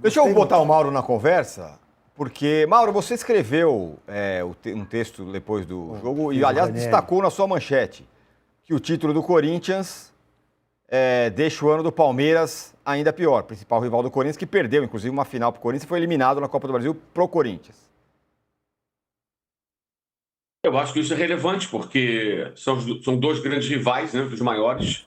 Deixa eu botar o Mauro na conversa, porque, Mauro, você escreveu um texto depois do jogo e, aliás, destacou na sua manchete que o título do Corinthians deixa o ano do Palmeiras ainda pior. Principal rival do Corinthians, que perdeu, inclusive, uma final para o Corinthians e foi eliminado na Copa do Brasil pro Corinthians. Eu acho que isso é relevante, porque são dois grandes rivais, né, dos maiores.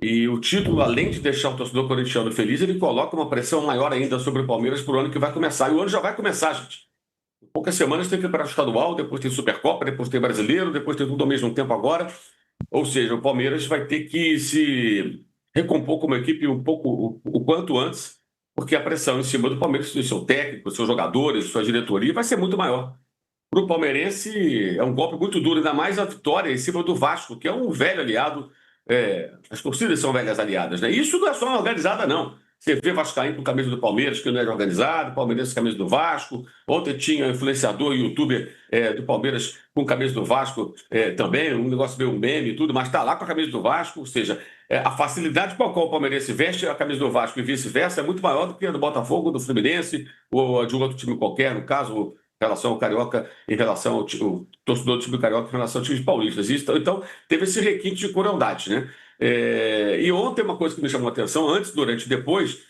E o título, além de deixar o torcedor corintiano feliz, ele coloca uma pressão maior ainda sobre o Palmeiras para o ano que vai começar. E o ano já vai começar, gente. Em poucas semanas tem Campeonato Estadual, depois tem Supercopa, depois tem Brasileiro, depois tem tudo ao mesmo tempo agora. Ou seja, o Palmeiras vai ter que se recompor como equipe um pouco o quanto antes, porque a pressão em cima do Palmeiras, do seu técnico, dos seus jogadores, sua diretoria, vai ser muito maior. Para o palmeirense é um golpe muito duro, ainda mais a vitória em cima do Vasco, que é um velho aliado. As torcidas são velhas aliadas, né? Isso não é só uma organizada, não. Você vê Vascaíno com camisa do Palmeiras, que não é organizado, palmeirense com camisa do Vasco. Ontem tinha influenciador e youtuber do Palmeiras com camisa do Vasco também, um negócio meio meme e tudo, mas está lá com a camisa do Vasco. Ou seja, a facilidade com a qual o palmeirense veste a camisa do Vasco e vice-versa é muito maior do que a do Botafogo, do Fluminense ou a de um outro time qualquer, no caso em relação ao Carioca, em relação ao torcedor do time Carioca, em relação ao time paulistas. Então, teve esse requinte de crueldade, né? E ontem, uma coisa que me chamou a atenção, antes, durante e depois,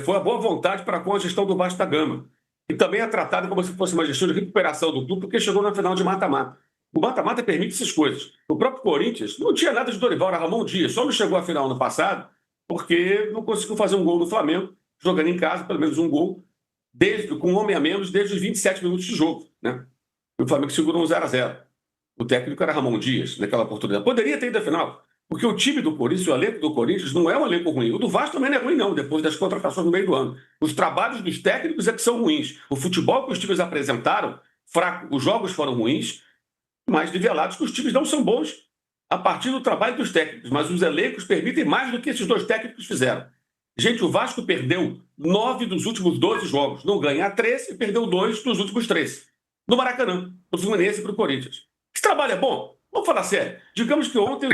foi a boa vontade para com a gestão do Vasco da Gama. E também é tratada como se fosse uma gestão de recuperação do clube, porque chegou na final de mata-mata. O mata-mata permite essas coisas. O próprio Corinthians não tinha nada de Dorival, era Ramon Dias, só não chegou à final no passado porque não conseguiu fazer um gol no Flamengo, jogando em casa, pelo menos um gol, com um homem a menos, desde os 27 minutos de jogo, né? E o Flamengo segurou um 0-0. O técnico era Ramon Dias, naquela oportunidade. Poderia ter ido à final, porque o time do Corinthians, o elenco do Corinthians, não é um elenco ruim. O do Vasco também não é ruim, não, depois das contratações no meio do ano. Os trabalhos dos técnicos é que são ruins. O futebol que os times apresentaram, fraco. Os jogos foram ruins, mas nivelados que os times não são bons a partir do trabalho dos técnicos. Mas os elencos permitem mais do que esses dois técnicos fizeram. Gente, o Vasco perdeu 9 dos últimos 12 jogos. Não ganha 13 e perdeu 2 dos últimos 13. No Maracanã, pro Fluminense e pro Corinthians. Esse trabalho é bom? Vamos falar sério. Digamos que ontem,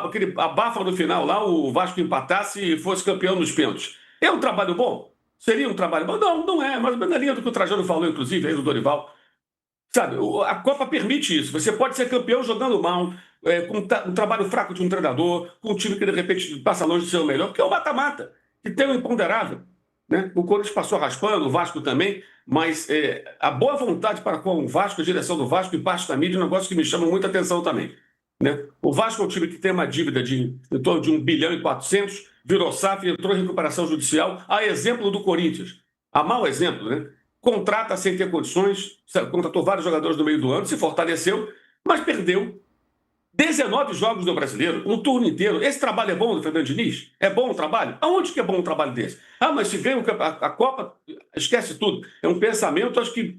aquele abafa no final lá, o Vasco empatasse e fosse campeão nos pênaltis. É um trabalho bom? Seria um trabalho bom? Não, não é. Mas na linha do que o Trajano falou, inclusive, aí do Dorival. Sabe, a Copa permite isso. Você pode ser campeão jogando mal, com um trabalho fraco de um treinador, com um time que de repente passa longe de ser o melhor, porque é o mata-mata, que tem o imponderável, né? O Corinthians passou raspando, o Vasco também, mas a boa vontade para com o Vasco, a direção do Vasco e parte da mídia é um negócio que me chama muita atenção também, né? O Vasco é um time que tem uma dívida em torno de 1 bilhão e 400, virou SAF e entrou em recuperação judicial, a exemplo do Corinthians. A mau exemplo, né? Contrata sem ter condições, contratou vários jogadores no meio do ano, se fortaleceu, mas perdeu 19 jogos do Brasileiro, um turno inteiro. Esse trabalho é bom do Fernando Diniz? É bom o trabalho? Aonde que é bom um trabalho desse? Mas se ganha a Copa, esquece tudo. É um pensamento, acho que,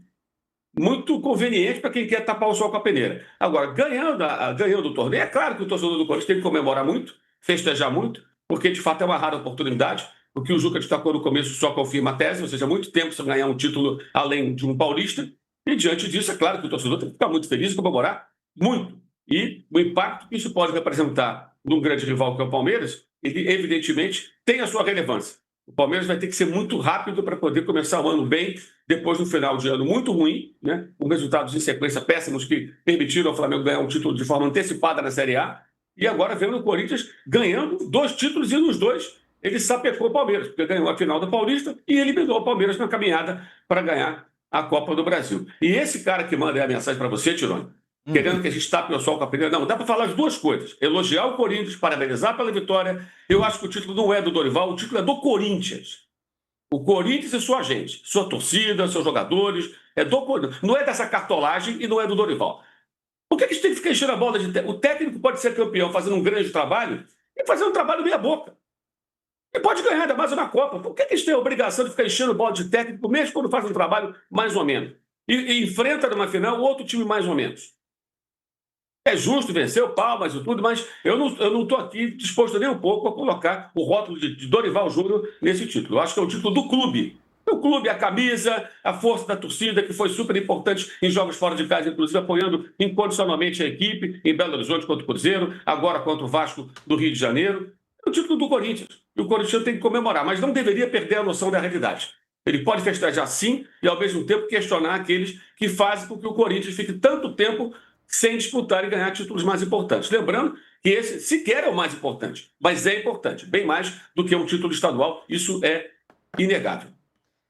muito conveniente para quem quer tapar o sol com a peneira. Agora, ganhando o torneio, é claro que o torcedor do Corinthians tem que comemorar muito, festejar muito, porque, de fato, é uma rara oportunidade. O que o Juca destacou no começo só confirma a tese, ou seja, muito tempo sem ganhar um título além de um paulista. E, diante disso, é claro que o torcedor tem que ficar muito feliz e comemorar muito. E o impacto que isso pode representar num grande rival que é o Palmeiras, ele, evidentemente, tem a sua relevância. O Palmeiras vai ter que ser muito rápido para poder começar o ano bem, depois do final de ano muito ruim, né? Com resultados em sequência péssimos que permitiram ao Flamengo ganhar um título de forma antecipada na Série A. E agora vendo o Corinthians ganhando 2 títulos e nos 2 ele sapecou o Palmeiras, porque ganhou a final do Paulista e eliminou o Palmeiras na caminhada para ganhar a Copa do Brasil. E esse cara que manda a mensagem para você, Tirone, querendo que a gente tape o sol com a peneira, não, dá para falar as duas coisas. Elogiar o Corinthians, parabenizar pela vitória. Eu acho que o título não é do Dorival, o título é do Corinthians. O Corinthians é sua gente, sua torcida, seus jogadores, não é dessa cartolagem e não é do Dorival. Por que a gente tem que ficar enchendo a bola de técnico? O técnico pode ser campeão fazendo um grande trabalho e fazer um trabalho meia boca. E pode ganhar, ainda mais uma Copa. Por que a gente tem a obrigação de ficar enchendo bola de técnico, mesmo quando faz um trabalho mais ou menos? E enfrenta numa final outro time mais ou menos. É justo vencer o Palmas e tudo, mas eu não estou aqui disposto nem um pouco a colocar o rótulo de Dorival Júnior nesse título. Eu acho que é o título do clube. O clube, a camisa, a força da torcida, que foi super importante em jogos fora de casa, inclusive apoiando incondicionalmente a equipe, em Belo Horizonte contra o Cruzeiro, agora contra o Vasco do Rio de Janeiro. É o título do Corinthians. E o Corinthians tem que comemorar, mas não deveria perder a noção da realidade. Ele pode festejar sim e, ao mesmo tempo, questionar aqueles que fazem com que o Corinthians fique tanto tempo sem disputar e ganhar títulos mais importantes. Lembrando que esse sequer é o mais importante, mas é importante, bem mais do que um título estadual, isso é inegável.